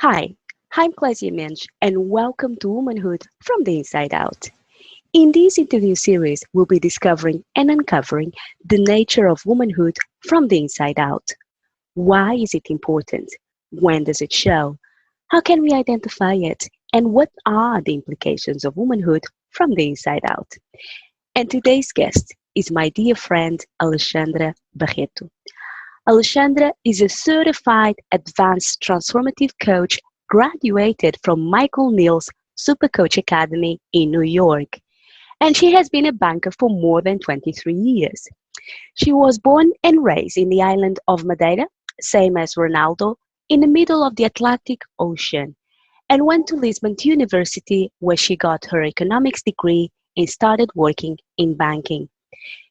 Hi, I'm Clésia Mendes, and welcome to Womanhood from the Inside Out. In this interview series, we'll be discovering and uncovering the nature of womanhood from the inside out. Why is it important? When does it show? How can we identify it? And what are the implications of womanhood from the inside out? And today's guest is my dear friend Alexandra Barreto. Alexandra is a certified Advanced Transformative Coach graduated from Neill's Supercoach Academy in New York, and she has been a banker for more than 23 years. She was born and raised in the island of Madeira, same as Ronaldo, in the middle of the Atlantic Ocean, and went to Lisbon University where she got her economics degree and started working in banking.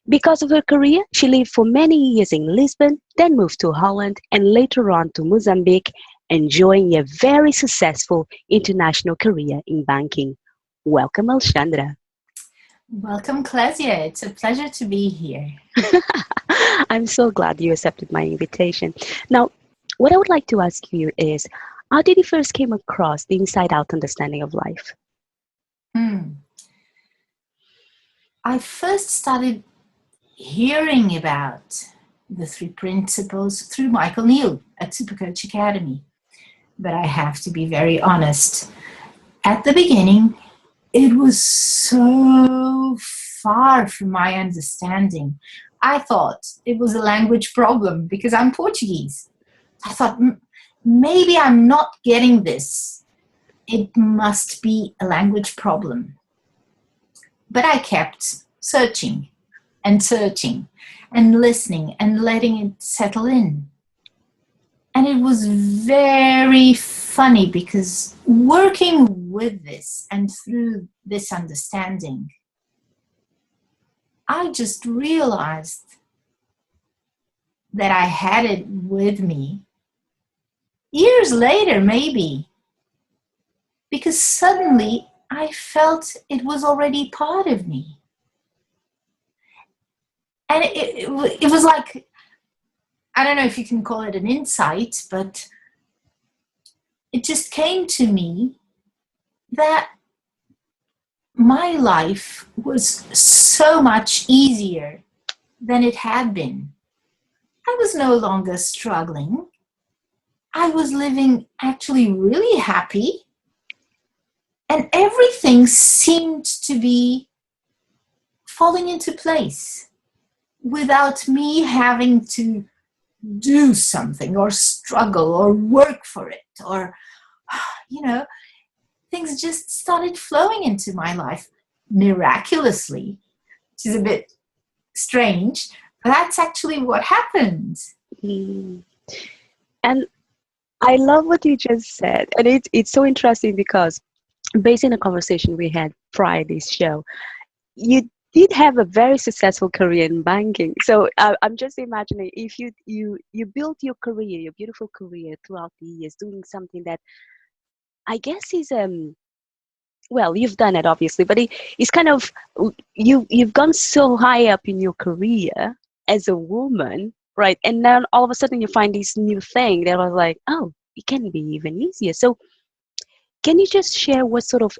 Because of her career, she lived for many years in Lisbon, then moved to Holland and later on to Mozambique, enjoying a very successful international career in banking. Welcome, Alexandra. Welcome, Clésia. It's a pleasure to be here. I'm so glad you accepted my invitation. Now, what I would like to ask you is, how did you first came across the inside-out understanding of life? I first started hearing about the three principles through Neill at Supercoach Academy. But I have to be very honest. At the beginning, it was so far from my understanding. I thought it was a language problem because I'm Portuguese. I thought, maybe I'm not getting this. It must be a language problem. But I kept searching and listening and letting it settle in. And it was very funny because working with this and through this understanding, I just realized that I had it with me years later, maybe, because suddenly I felt it was already part of me. And it was like, I don't know if you can call it an insight, but it just came to me that my life was so much easier than it had been. I was no longer struggling. I was living actually really happy. And everything seemed to be falling into place without me having to do something or struggle or work for it, or, things just started flowing into my life miraculously, which is a bit strange, but that's actually what happened. And I love what you just said, and it's so interesting because based on the conversation we had prior to this show, you did have a very successful career in banking. So I'm just imagining if you built your career, your beautiful career throughout the years, doing something that I guess is well, you've done it obviously, but it's kind of you've gone so high up in your career as a woman, right? And then all of a sudden you find this new thing that was like, oh, it can be even easier. So can you just share what sort of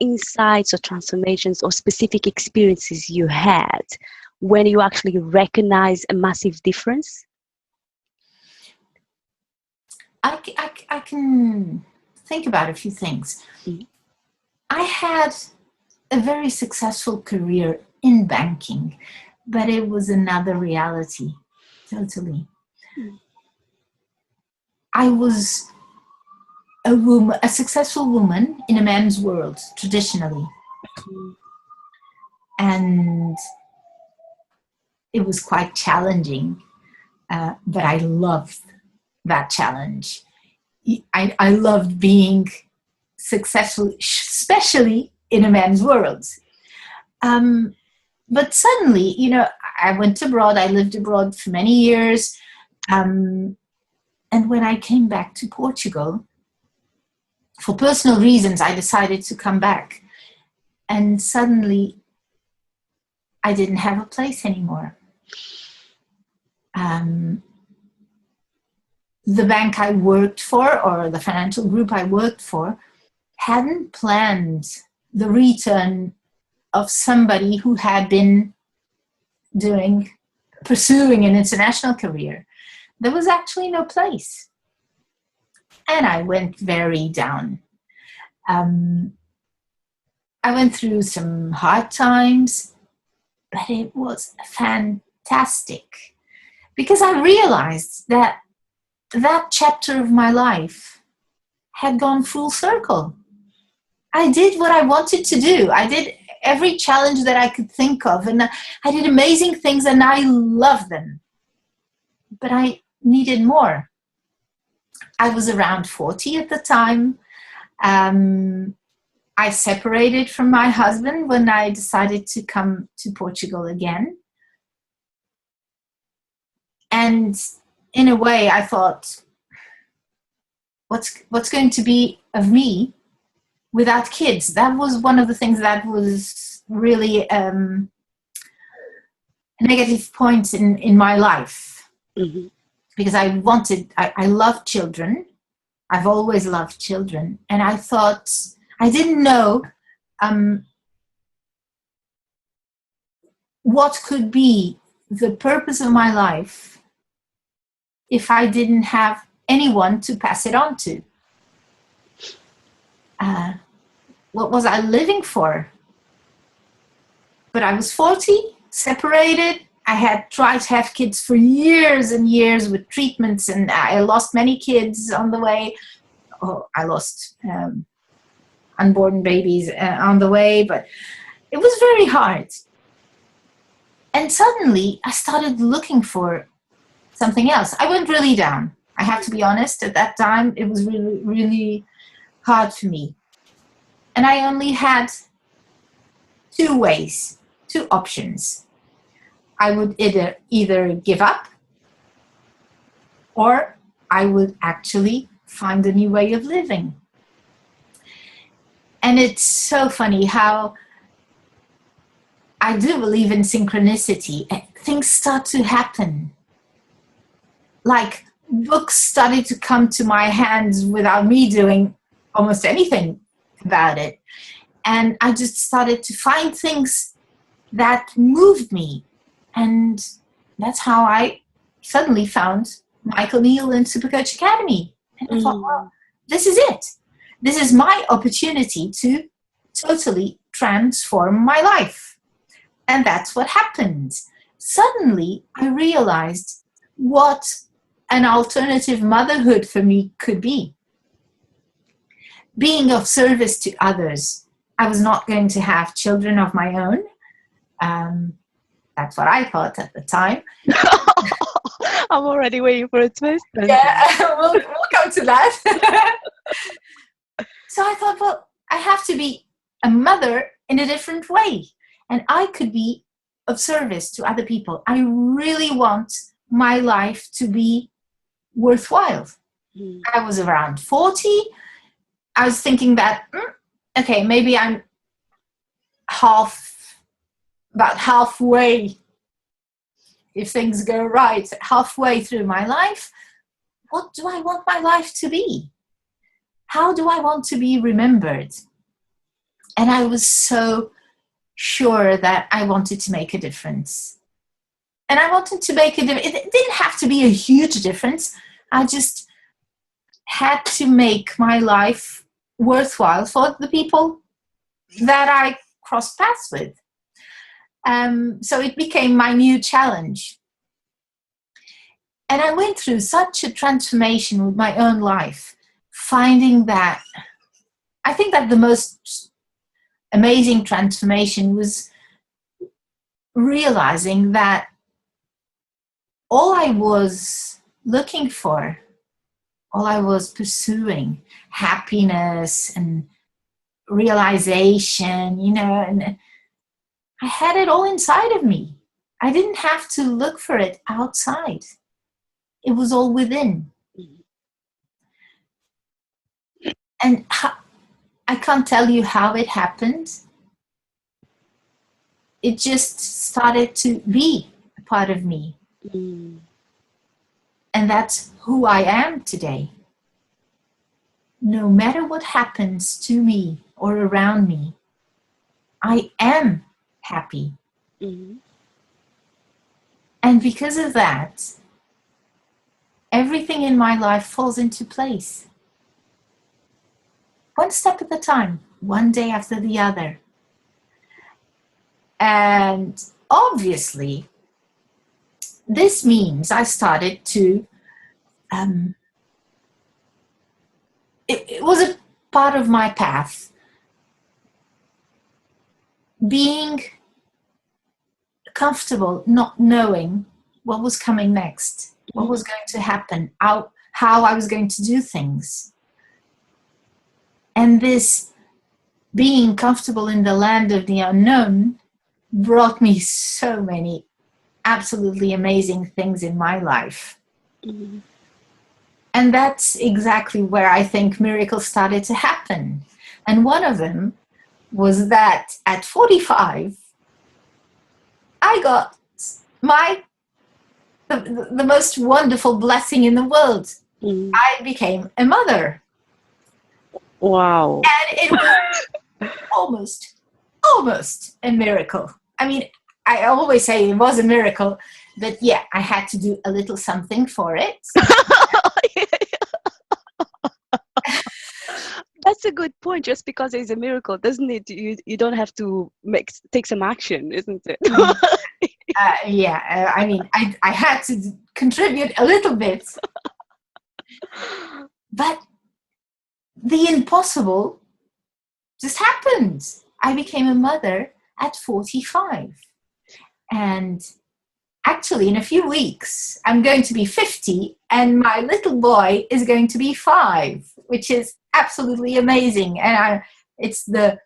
insights or transformations or specific experiences you had when you actually recognize a massive difference? I can think about a few things. Mm. I had a very successful career in banking, but it was another reality, totally. I was a successful woman in a man's world, traditionally. And it was quite challenging, but I loved that challenge. I loved being successful, especially in a man's world. But suddenly, I went abroad. I lived abroad for many years. And when I came back to Portugal, for personal reasons, I decided to come back. And suddenly, I didn't have a place anymore. the bank I worked for, or the financial group I worked for, hadn't planned the return of somebody who had been pursuing an international career. There was actually no place. And I went very down. I went through some hard times, but it was fantastic because I realized that that chapter of my life had gone full circle. I did what I wanted to do. I did every challenge that I could think of, and I did amazing things, and I loved them. But I needed more. I was around 40 at the time. I separated from my husband when I decided to come to Portugal again. And in a way, I thought, what's going to be of me without kids? That was one of the things that was really a negative point in my life. Mm-hmm. Because I love children. I've always loved children. And I thought, I didn't know what could be the purpose of my life if I didn't have anyone to pass it on to. What was I living for? But I was 40, separated. I had tried to have kids for years and years with treatments, and I lost many kids on the way. Oh, I lost unborn babies on the way, but it was very hard. And suddenly I started looking for something else. I went really down. I have to be honest, at that time, it was really, really hard for me. And I only had two options. I would either give up, or I would actually find a new way of living. And it's so funny how I do believe in synchronicity. Things start to happen. Like books started to come to my hands without me doing almost anything about it. And I just started to find things that moved me. And that's how I suddenly found Michael Neill and Supercoach Academy. And I thought, well, this is it. This is my opportunity to totally transform my life. And that's what happened. Suddenly, I realized what an alternative motherhood for me could be. Being of service to others. I was not going to have children of my own. That's what I thought at the time. I'm already waiting for a twist. Yeah, we'll come to that. So I thought, well, I have to be a mother in a different way. And I could be of service to other people. I really want my life to be worthwhile. I was around 40. I was thinking that, okay, maybe I'm about halfway, if things go right, halfway through my life. What do I want my life to be? How do I want to be remembered? And I was so sure that I wanted to make a difference. And I wanted to make a difference. It didn't have to be a huge difference. I just had to make my life worthwhile for the people that I crossed paths with. So it became my new challenge. And I went through such a transformation with my own life, finding that I think that the most amazing transformation was realizing that all I was looking for, all I was pursuing, happiness and realization, and I had it all inside of me. I didn't have to look for it outside. It was all within. And I can't tell you how it happened. It just started to be a part of me. And that's who I am today. No matter what happens to me or around me, I am happy. Mm-hmm. And because of that, everything in my life falls into place. One step at a time, one day after the other. And obviously, this means I started to, it was a part of my path, being comfortable not knowing what was coming next, what was going to happen, how I was going to do things. And this being comfortable in the land of the unknown brought me so many absolutely amazing things in my life. Mm-hmm. And that's exactly where I think miracles started to happen. And one of them was that at 45, I got the most wonderful blessing in the world. Mm-hmm. I became a mother. Wow. And it was almost a miracle. I mean, I always say it was a miracle, but yeah, I had to do a little something for it. That's a good point. Just because it's a miracle doesn't it? You don't have to take some action, isn't it? I mean, I had to contribute a little bit, but the impossible just happened. I became a mother at 45. And actually, in a few weeks, I'm going to be 50, and my little boy is going to be 5, which is absolutely amazing. And it's the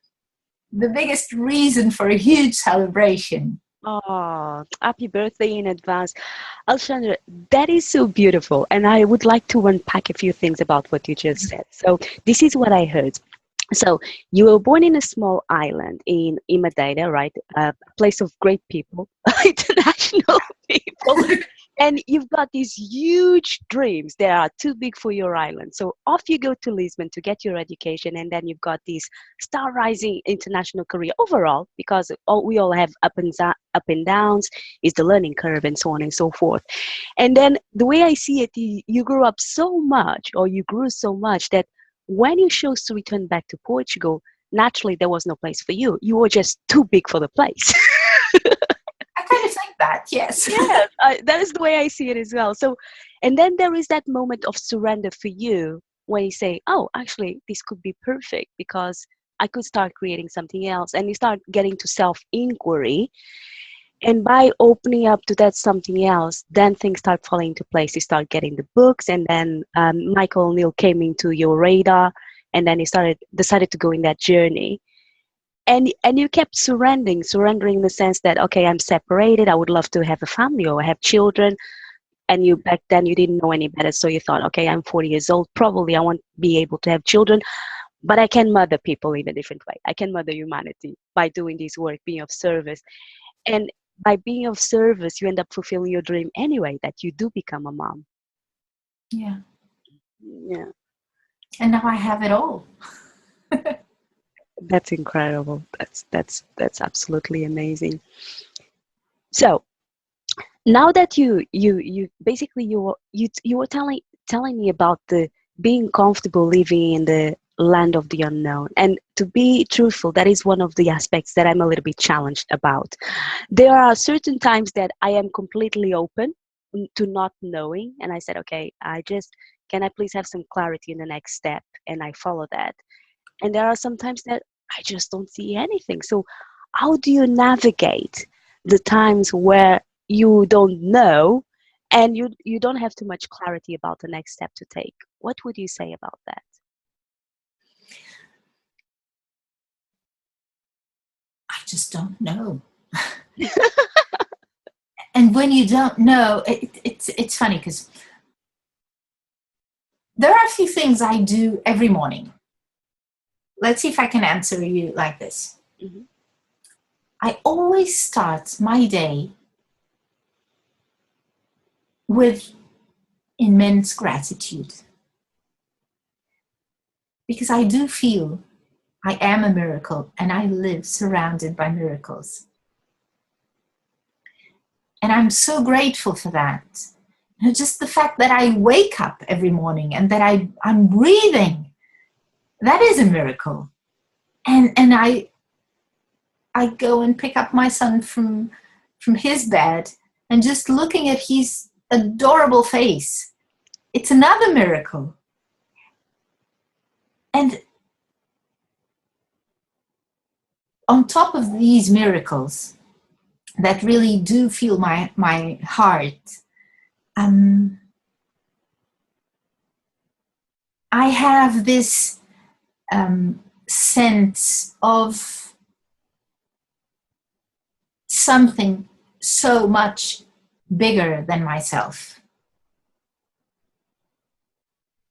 biggest reason for a huge celebration. Oh, happy birthday in advance. Alexandra, that is so beautiful. And I would like to unpack a few things about what you just said. So this is what I heard. So you were born in a small island in Madeira, right? A place of great people, international people. And you've got these huge dreams that are too big for your island. So off you go to Lisbon to get your education, and then you've got this star rising international career overall, because we all have up and downs, is the learning curve and so on and so forth. And then the way I see it, you grew up so much, or you grew so much, that when you chose to return back to Portugal, naturally there was no place for you. You were just too big for the place. I kind of think that, yes. Yes, that is the way I see it as well. So, and then there is that moment of surrender for you when you say, oh, actually, this could be perfect because I could start creating something else. And you start getting to self-inquiry. And by opening up to that something else, then things start falling into place. You start getting the books, and then Neill came into your radar, and then you decided to go in that journey. And you kept surrendering in the sense that, okay, I'm separated, I would love to have a family or have children. And you, back then, you didn't know any better, so you thought, okay, I'm 40 years old, probably I won't be able to have children, but I can mother people in a different way. I can mother humanity by doing this work, being of service. And by being of service, you end up fulfilling your dream anyway, that you do become a mom. Yeah. Yeah. And now I have it all. That's incredible. That's absolutely amazing. So now that you basically you were telling me about the being comfortable living in the land of the unknown, and to be truthful, that is one of the aspects that I'm a little bit challenged about. There are certain times that I am completely open to not knowing, and I said, okay, can I please have some clarity in the next step, and I follow that. And there are some times that I just don't see anything. So how do you navigate the times where you don't know and you don't have too much clarity about the next step to take? What would you say about that? I just don't know. And when you don't know, it's funny because there are a few things I do every morning. Let's see if I can answer you like this. Mm-hmm. I always start my day with immense gratitude. Because I do feel I am a miracle and I live surrounded by miracles. And I'm so grateful for that. You know, just the fact that I wake up every morning and that I'm breathing, that is a miracle. And I go and pick up my son from his bed, and just looking at his adorable face, it's another miracle. And on top of these miracles that really do fill my heart, I have this sense of something so much bigger than myself.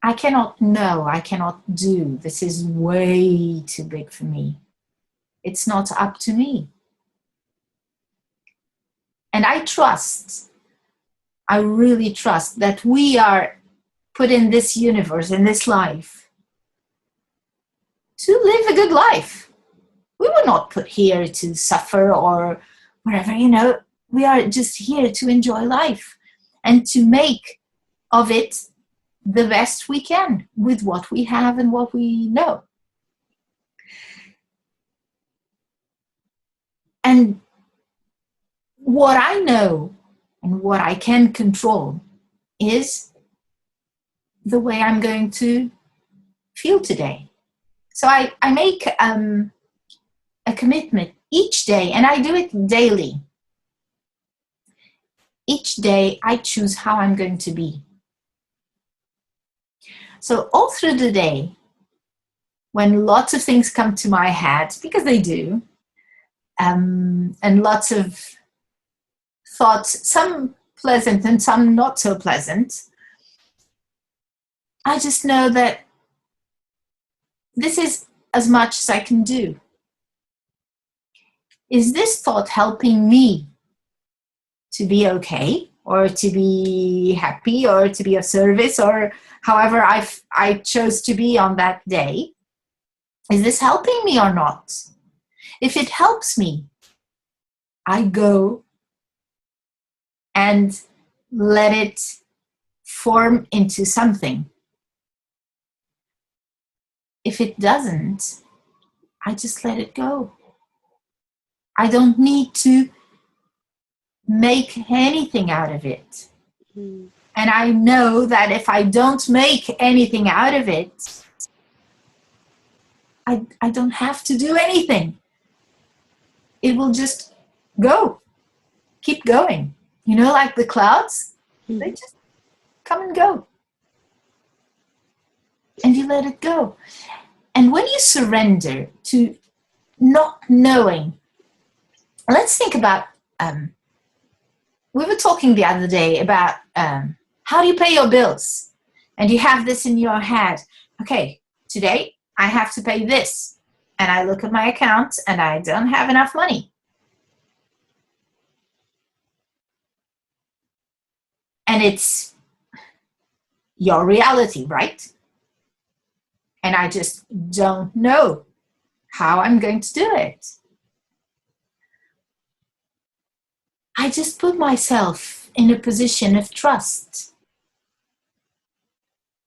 I cannot know, I cannot do. This is way too big for me. It's not up to me. And I really trust that we are put in this universe, in this life, to live a good life. We were not put here to suffer or whatever, you know. We are just here to enjoy life and to make of it the best we can with what we have and what we know. And what I know and what I can control is the way I'm going to feel today. So I make a commitment each day, and I do it daily. Each day I choose how I'm going to be. So all through the day, when lots of things come to my head, because they do, and lots of thoughts, some pleasant and some not so pleasant, I just know that this is as much as I can do. Is this thought helping me to be okay, or to be happy, or to be of service, or however I chose to be on that day? Is this helping me or not? If it helps me, I go and let it form into something. If it doesn't, I just let it go. I don't need to make anything out of it. And I know that if I don't make anything out of it, I don't have to do anything. It will just go. Keep going. You know, like the clouds, they just come and go. And you let it go. And when you surrender to not knowing, let's think about, we were talking the other day about how do you pay your bills? And you have this in your head. Okay, today I have to pay this. And I look at my account and I don't have enough money. And it's your reality, right? And I just don't know how I'm going to do it. I just put myself in a position of trust.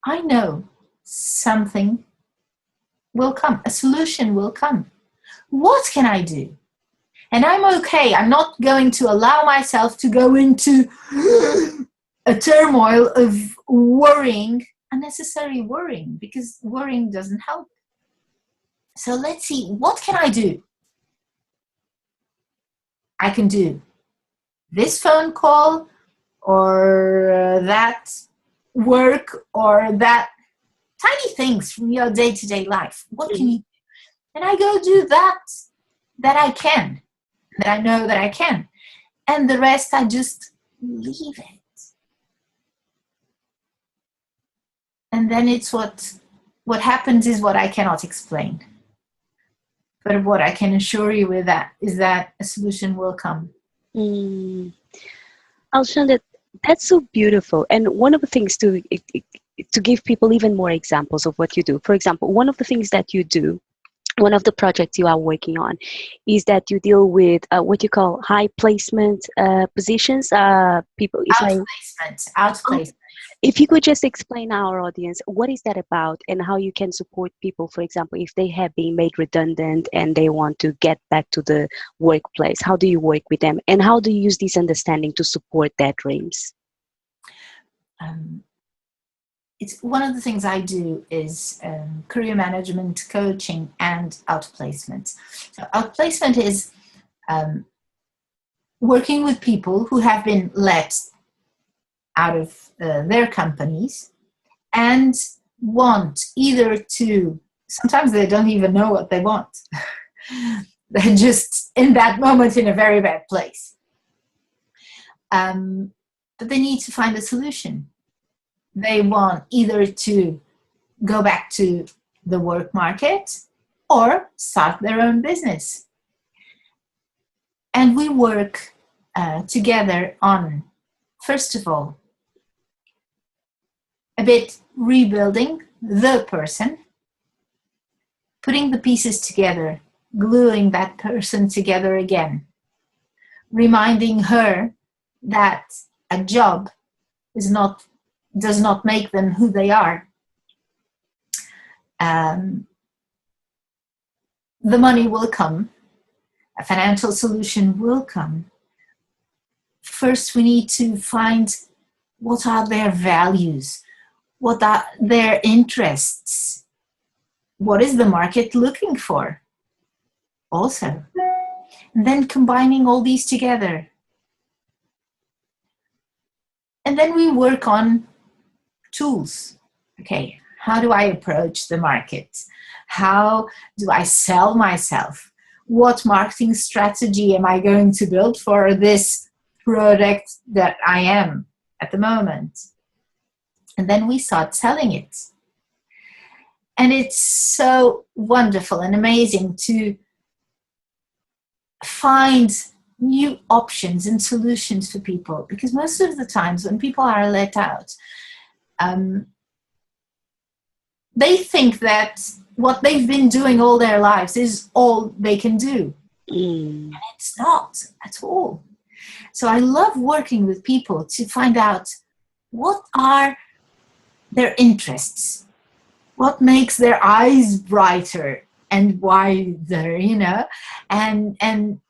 I know something will come, a solution will come. What can I do? And I'm okay. I'm not going to allow myself to go into a turmoil of worrying, unnecessary worrying, because worrying doesn't help. So let's see, what can I do? I can do this phone call, or that work, or that tiny things from your day-to-day life. What can you do? And I go do that I can, that I know that I can. And the rest, I just leave it. And then it's what happens is what I cannot explain. But what I can assure you with that is that a solution will come. Alexandra, That's so beautiful. And one of the things to give people even more examples of what you do. For example, one of the things that you do, one of the projects you are working on, is that you deal with what you call high placement positions. People, Outplacement. if you could just explain our audience what is that about and how you can support people, for example, if they have been made redundant and they want to get back to the workplace, how do you work with them and how do you use this understanding to support their dreams? It's one of the things I do is career management, coaching, and outplacement. So outplacement is working with people who have been let out of their companies and want either to, sometimes they don't even know what they want. They're just in that moment in a very bad place. But they need to find a solution. They want either to go back to the work market or start their own business. And we work together on, first of all, a bit rebuilding the person, putting the pieces together, gluing that person together again, reminding her that a job does not make them who they are. The money will come, a financial solution will come. First, we need to find what are their values, what are their interests, what is the market looking for also. And then combining all these together. And then we work on tools. Okay, how do I approach the market? How do I sell myself? What marketing strategy am I going to build for this product that I am at the moment? And then we start selling it. And it's so wonderful and amazing to find new options and solutions for people, because most of the times when people are let out, they think that what they've been doing all their lives is all they can do. And it's not at all. So I love working with people to find out what are their interests, what makes their eyes brighter and wider, and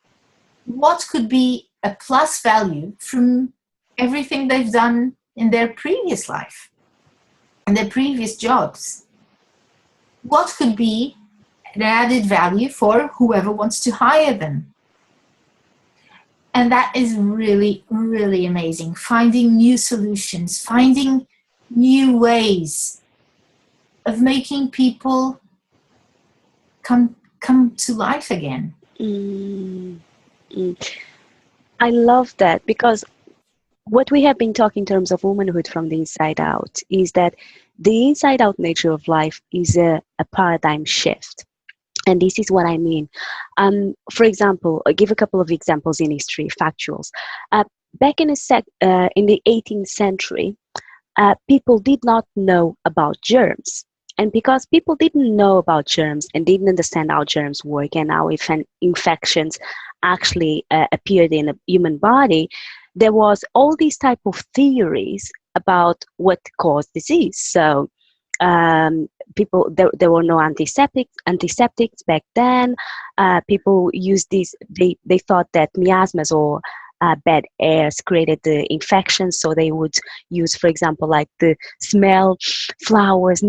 what could be a plus value from everything they've done in their previous life, in their previous jobs. What could be an added value for whoever wants to hire them? And that is really, really amazing. Finding new solutions, finding new ways of making people come to life again. I love that, because what we have been talking in terms of womanhood from the inside out is that the inside out nature of life is a paradigm shift. And this is what I mean. For example, I'll give a couple of examples in history, factuals. Back in the 18th century, people did not know about germs. And because people didn't know about germs and didn't understand how germs work and how infections actually appeared in a human body, there was all these type of theories about what caused disease. So there were no antiseptics back then. People used these, they thought that miasmas or bad airs created the infections, so they would use, for example, like the smell flowers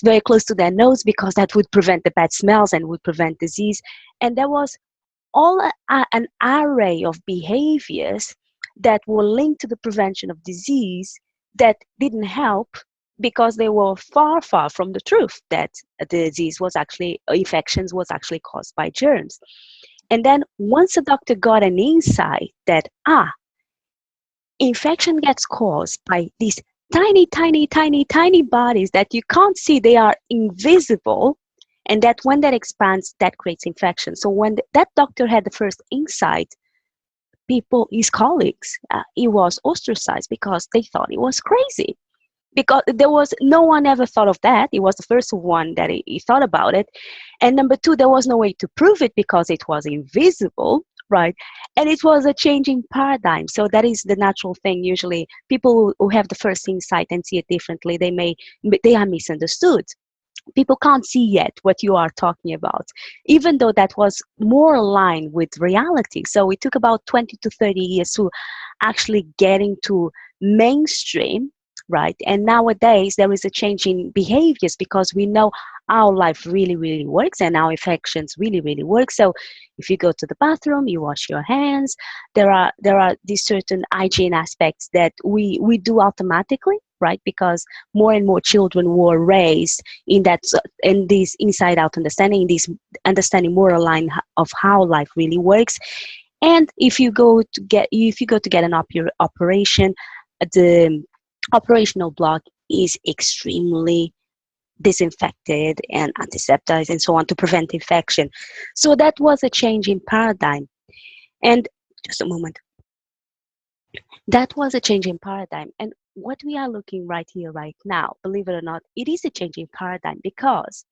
very close to their nose, because that would prevent the bad smells and would prevent disease. And there was all an array of behaviors that were linked to the prevention of disease that didn't help, because they were far from the truth that the infections was actually caused by germs. And then once a doctor got an insight that, infection gets caused by these tiny bodies that you can't see, they are invisible, and that when that expands, that creates infection. So when that doctor had the first insight, people, his colleagues, he was ostracized because they thought he was crazy. Because there was no one ever thought of that. He was the first one that he thought about it. And number two, there was no way to prove it because it was invisible, right? And it was a changing paradigm. So that is the natural thing. Usually people who have the first insight and see it differently, they are misunderstood. People can't see yet what you are talking about, even though that was more aligned with reality. So it took about 20 to 30 years to actually get into mainstream, right? And nowadays there is a change in behaviors because we know how life really, really works and how affections really, really work. So if you go to the bathroom, you wash your hands. There are these certain hygiene aspects that we do automatically, right? Because more and more children were raised in this inside out understanding, in this understanding more aligned of how life really works. And if you go to get an operation, the operational block is extremely disinfected and antiseptic and so on to prevent infection. So that was a change in paradigm. And just a moment. That was a change in paradigm. And what we are looking right here, right now, believe it or not, it is a change in paradigm because,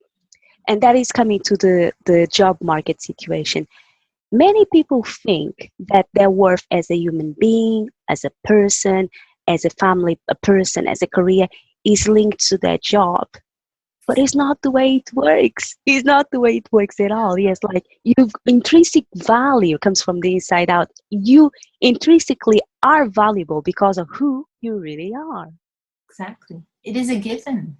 and that is coming to the job market situation. Many people think that their worth as a human being, as a person, as a family, a person, as a career is linked to their job. But it's not the way it works. It's not the way it works at all. Yes, like your intrinsic value comes from the inside out. You intrinsically are valuable because of who you really are. Exactly. It is a given.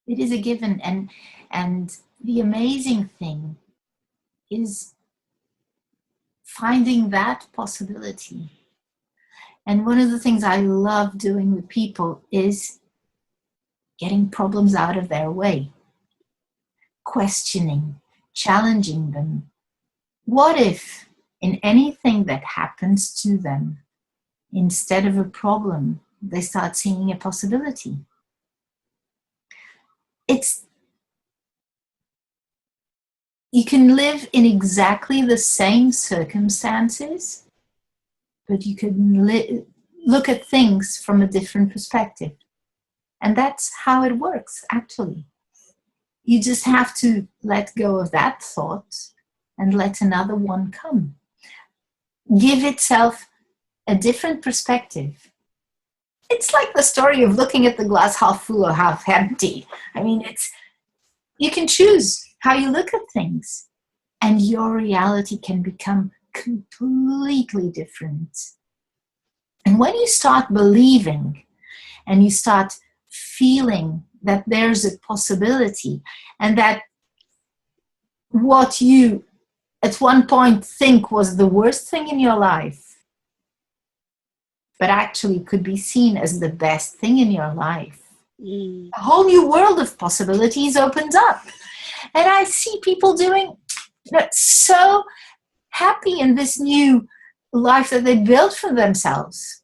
It is a given. And the amazing thing is finding that possibility. And one of the things I love doing with people is getting problems out of their way, questioning, challenging them. What if in anything that happens to them, instead of a problem, they start seeing a possibility? You can live in exactly the same circumstances, but you can look at things from a different perspective. And that's how it works, actually. You just have to let go of that thought and let another one come. Give itself a different perspective. It's like the story of looking at the glass half full or half empty. I mean, you can choose how you look at things, and your reality can become completely different. And when you start believing and you start feeling that there's a possibility and that what you at one point think was the worst thing in your life, but actually could be seen as the best thing in your life, a whole new world of possibilities opens up. And I see people doing so happy in this new life that they built for themselves.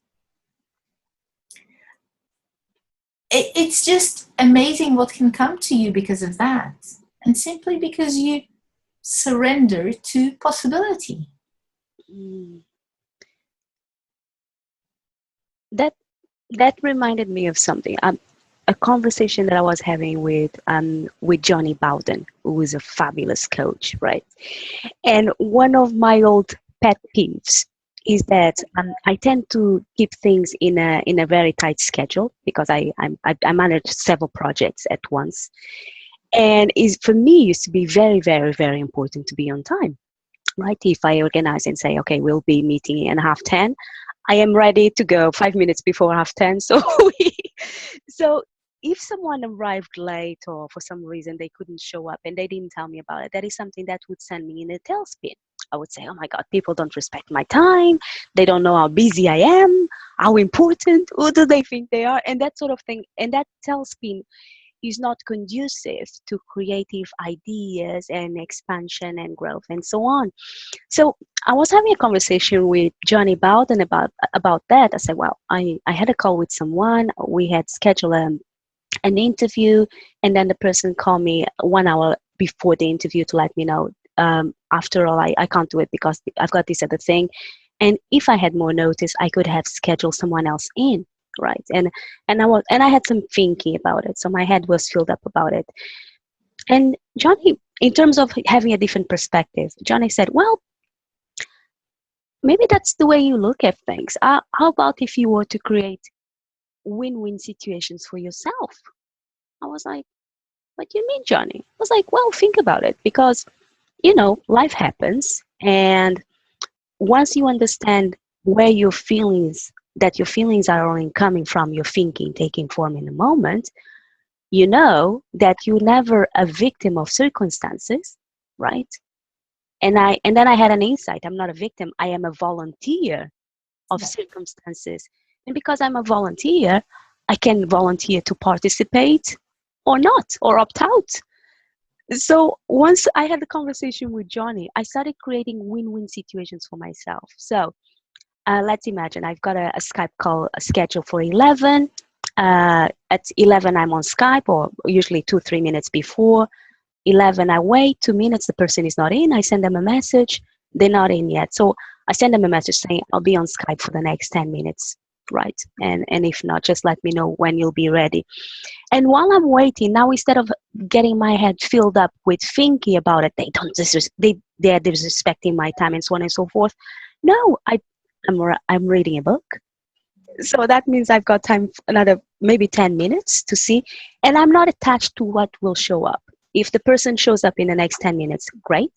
It's just amazing what can come to you because of that. And simply because you surrender to possibility. That reminded me of something. A conversation that I was having with Johnny Bowden, who is a fabulous coach, right? And one of my old pet peeves is that I tend to keep things in a very tight schedule because I manage several projects at once, and for me used to be very, very, very important to be on time, right? If I organize and say, okay, we'll be meeting in 10:30, I am ready to go 5 minutes before 10:30. So if someone arrived late or for some reason they couldn't show up and they didn't tell me about it, that is something that would send me in a tailspin. I would say, oh my God, people don't respect my time. They don't know how busy I am, how important, who do they think they are? And that sort of thing. And that tailspin is not conducive to creative ideas and expansion and growth and so on. So I was having a conversation with Johnny Bowden about that. I said, well, I had a call with someone. We had scheduled an interview, and then the person called me 1 hour before the interview to let me know after all, I can't do it because I've got this other thing. And if I had more notice, I could have scheduled someone else in, right? And I had some thinking about it, so my head was filled up about it. And Johnny, in terms of having a different perspective, Johnny said, well, maybe that's the way you look at things. How about if you were to create win-win situations for yourself? I was like, what do you mean, Johnny? I was like, well, think about it, because, life happens. And once you understand where that your feelings are only coming from your thinking taking form in the moment, you know that you're never a victim of circumstances, right? And then I had an insight. I'm not a victim. I am a volunteer of circumstances. And because I'm a volunteer, I can volunteer to participate or not, or opt out. So once I had the conversation with Johnny, I started creating win-win situations for myself. So let's imagine I've got a Skype call scheduled for 11. At 11, I'm on Skype, or usually 2-3 minutes before. 11, I wait 2 minutes, the person is not in. I send them a message. They're not in yet. So I send them a message saying, I'll be on Skype for the next 10 minutes, right? And if not, just let me know when you'll be ready. And while I'm waiting, now instead of getting my head filled up with thinking about it, they're disrespecting my time and so on and so forth. No, I'm reading a book. So that means I've got time, another maybe 10 minutes to see, and I'm not attached to what will show up. If the person shows up in the next 10 minutes, great.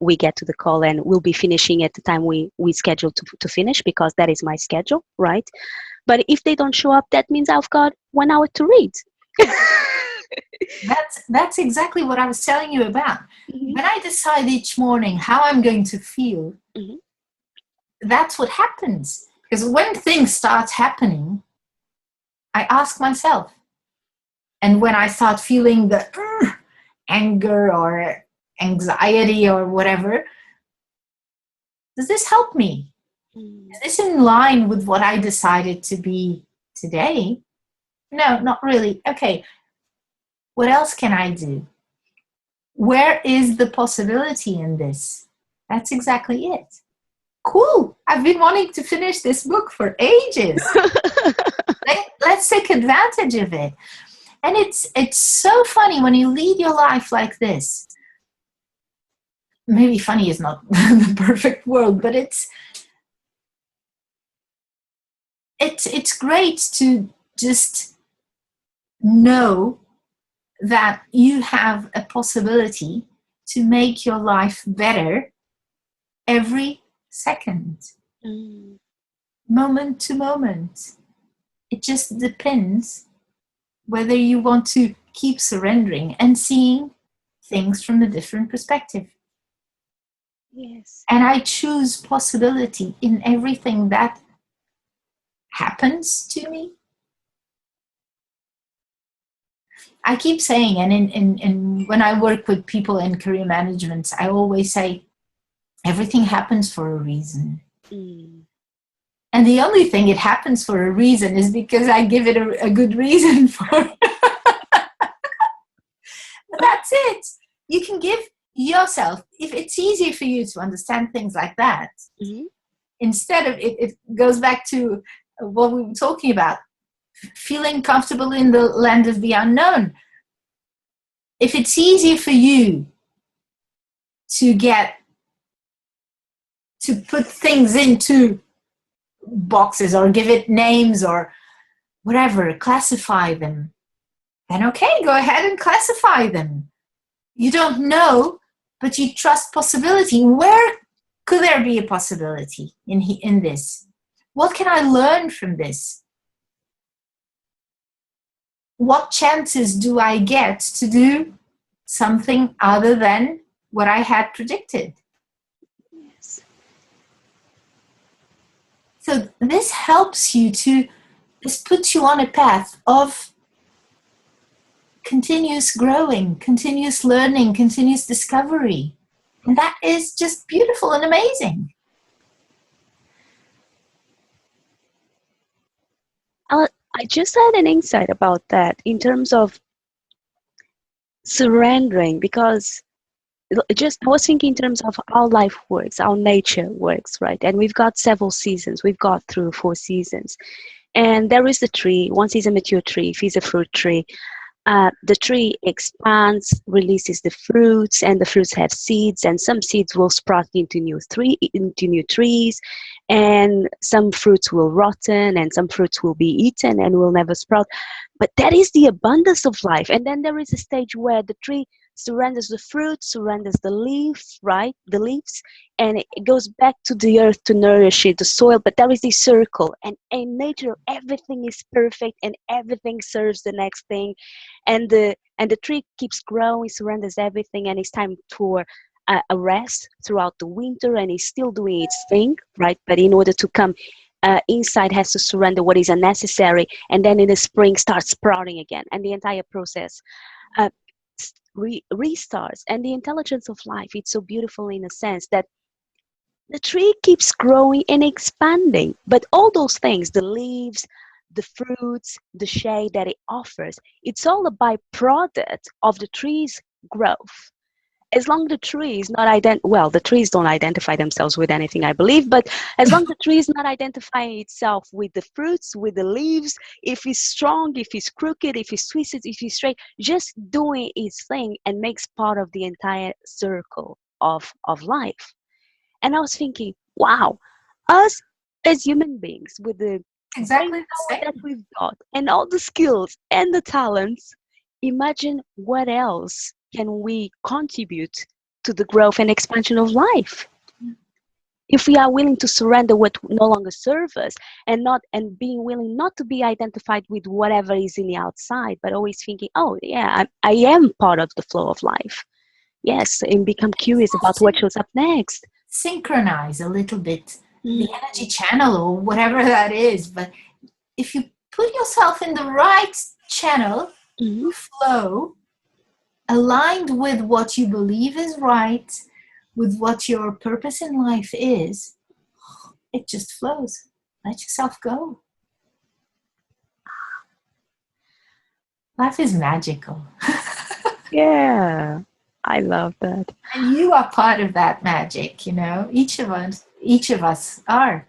We get to the call and we'll be finishing at the time we scheduled to finish, because that is my schedule, right? But if they don't show up, that means I've got 1 hour to read. That's exactly what I was telling you about. Mm-hmm. When I decide each morning how I'm going to feel, Mm-hmm. that's what happens. Because when things start happening, I ask myself. And when I start feeling the anger or anxiety or whatever, does this help me? Is this in line with what I decided to be today? No, not really. Okay, what else can I do? Where is the possibility in this? That's exactly it. Cool. I've been wanting to finish this book for ages. Let's take advantage of it. And it's so funny when you lead your life like this. Maybe funny is not the perfect word, but it's great to just know that you have a possibility to make your life better every second, moment to moment. It just depends whether you want to keep surrendering and seeing things from a different perspective. Yes. And I choose possibility in everything that happens to me. I keep saying, and in when I work with people in career management, I always say, everything happens for a reason. And the only thing it happens for a reason is because I give it a good reason for. That's it. You can give yourself, if it's easier for you to understand things like that, instead of it goes back to what we were talking about, feeling comfortable in the land of the unknown. If it's easier for you to put things into boxes or give it names or whatever, classify them, then okay, go ahead and classify them. You don't know, but you trust possibility. Where could there be a possibility in this? What can I learn from this? What chances do I get to do something other than what I had predicted? Yes. So this helps you this puts you on a path of continuous growing, continuous learning, continuous discovery. And that is just beautiful and amazing. I just had an insight about that in terms of surrendering, because just I was thinking in terms of how life works, how nature works, right? And we've got several seasons. We've got through 4 seasons. And there is the tree. Once it's a mature tree, if it's a fruit tree, the tree expands, releases the fruits, and the fruits have seeds, and some seeds will sprout into new trees, and some fruits will rotten, and some fruits will be eaten and will never sprout. But that is the abundance of life. And then there is a stage where the tree surrenders the fruit, surrenders the leaf, right? The leaves, and it goes back to the earth to nourish it, the soil. But there is this circle, and in nature, everything is perfect, and everything serves the next thing, and the tree keeps growing, surrenders everything, and it's time for a rest throughout the winter, and it's still doing its thing, right? But in order to come inside, has to surrender what is unnecessary, and then in the spring starts sprouting again, and the entire process uh, restarts. And the intelligence of life, it's so beautiful in a sense that the tree keeps growing and expanding, but all those things, the leaves, the fruits, the shade that it offers, it's all a byproduct of the tree's growth. As long the tree is not well, the trees don't identify themselves with anything, I believe, but as long the tree is not identifying itself with the fruits, with the leaves, if it's strong, if it's crooked, if it's twisted, if it's straight, just doing its thing and makes part of the entire circle of life. And I was thinking, wow, us as human beings with the brain Exactly the power that same. we've got and all the skills and the talents, imagine what else can we contribute to the growth and expansion of life. If we are willing to surrender what no longer serves us, and being willing not to be identified with whatever is in the outside, but always thinking, oh yeah, I am part of the flow of life. Yes, and become curious about what shows up next. Synchronize a little bit the Mm. energy channel or whatever that is. But if you put yourself in the right channel, Mhm. flow, aligned with what you believe is right, with what your purpose in life is, it just flows. Let yourself go. Life is magical. Yeah, I love that. And you are part of that magic, each of us are.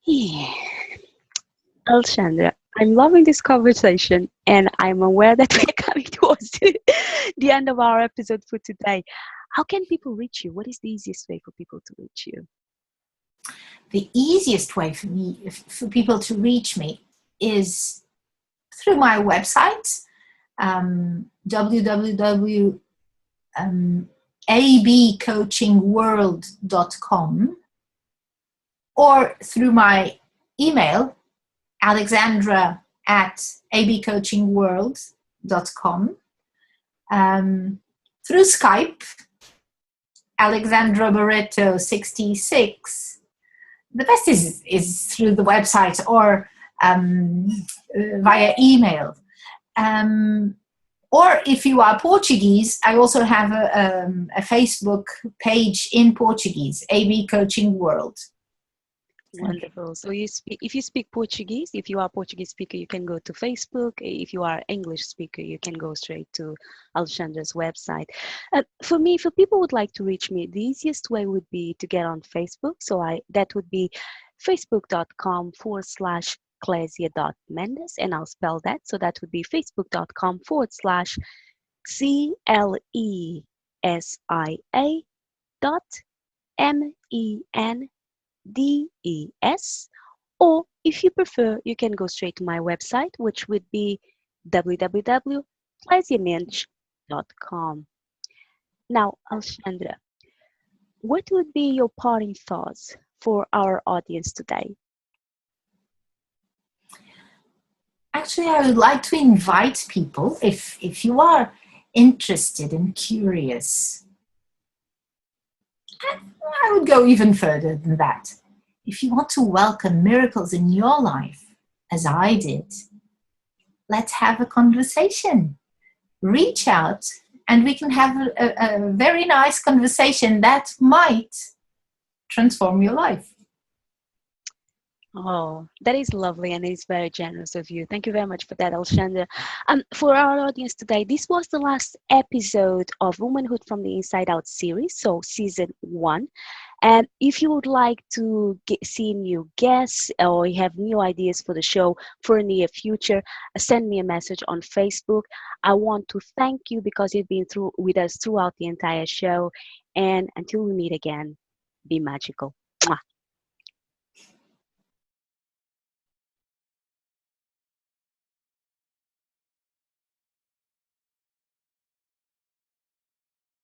Yeah. Alexandra, I'm loving this conversation, and I'm aware that we're coming towards the end of our episode for today. How can people reach you? What is the easiest way for people to reach you? The easiest way for people to reach me is through my website, www.abcoachingworld.com, or through my email, Alexandra at abcoachingworld.com, through Skype, Alexandra Barreto 66. The best is through the website or via email. Or if you are Portuguese, I also have a Facebook page in Portuguese, AB Coaching World. Wonderful. So if you speak Portuguese, if you are a Portuguese speaker, you can go to Facebook. If you are English speaker, you can go straight to Alexandra's website. For me, if people would like to reach me, the easiest way would be to get on Facebook. So that would be facebook.com/Clésia.Mendes, and I'll spell that. So that would be facebook.com/CLESIA.MENDES, or if you prefer, you can go straight to my website, which would be www.clesiamendes.com. Now, Alexandra, what would be your parting thoughts for our audience today? Actually, I would like to invite people, if you are interested and curious, I would go even further than that. If you want to welcome miracles in your life, as I did, let's have a conversation. Reach out and we can have a very nice conversation that might transform your life. Oh, that is lovely and it's very generous of you. Thank you very much for that, Alexandra. For our audience today, this was the last episode of Womanhood from the Inside Out series, so season one. And if you would like to see new guests or you have new ideas for the show for the near future, send me a message on Facebook. I want to thank you because you've been through with us throughout the entire show. And until we meet again, be magical. Mwah.